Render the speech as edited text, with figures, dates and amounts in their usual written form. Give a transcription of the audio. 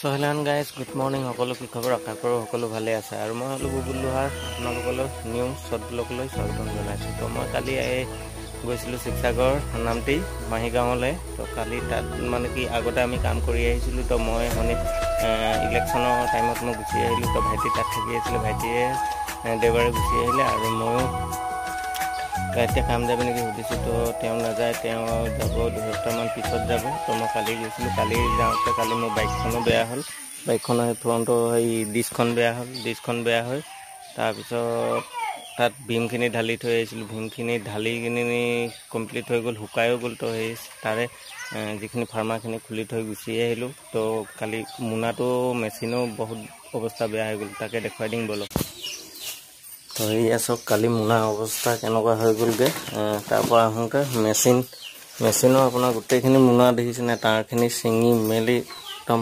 So hello guys, good morning. সকলো কি খবৰ আশা কৰো সকলো ভালে আছে আৰু মই হলো বুবুল লোহাৰ আপোনালোকৰ নিউ শৰ্ট ব্লগলৈ স্বাগতম জনাইছো। তো মই কালি গৈছিলো শিৱসাগৰ নামটি মাহি গাঁৱলৈ। তো কালি তাত মানে কি আগতে আমি কাম কৰি আহিছিলো। তো মই মানে ইলেকশ্যনৰ টাইমত মই গুচি আহিলো। তো ভাইটি তাত থাকি আছিল, ভাইটিয়ে দেওবাৰে গুচি আহিলে আৰু ময়ো এতিয়া কাম যাবে নেকি সুধিছোঁ। তো তেওঁ নাযায়, তেওঁ যাব 2 সপ্তাহমান পিছত যাব। তো মই কালি গৈছিলোঁ, কালি যাওঁতে কালি মোৰ বাইকখনো বেয়া হ'ল, বাইকখনৰ সেই ফ্ৰণ্টৰ সেই ডিস্কখন বেয়া হয়। তাৰপিছত তাত ভীমখিনি ঢালি থৈ আহিছিলোঁ, ভীমখিনি ঢালি কিনি কমপ্লিট হৈ গ'ল, শুকায়ো গ'ল। তো সেই তাৰে যিখিনি ফাৰ্মাৰখিনি খুলি থৈ গুচি আহিলোঁ। তো কালি মোনাটো মেচিনো বহুত অৱস্থা বেয়া হৈ গ'ল, তাকে দেখুৱাই দিম বলক। তো এয়া চাওক কালি মোনা অৱস্থা কেনেকুৱা হৈ গ'লগৈ। তাৰপৰা আহোঁতে মেচিনো আপোনাৰ গোটেইখিনি মোনা দেখিছেনে, তাঁৰখিনি ছিঙি মেলি একদম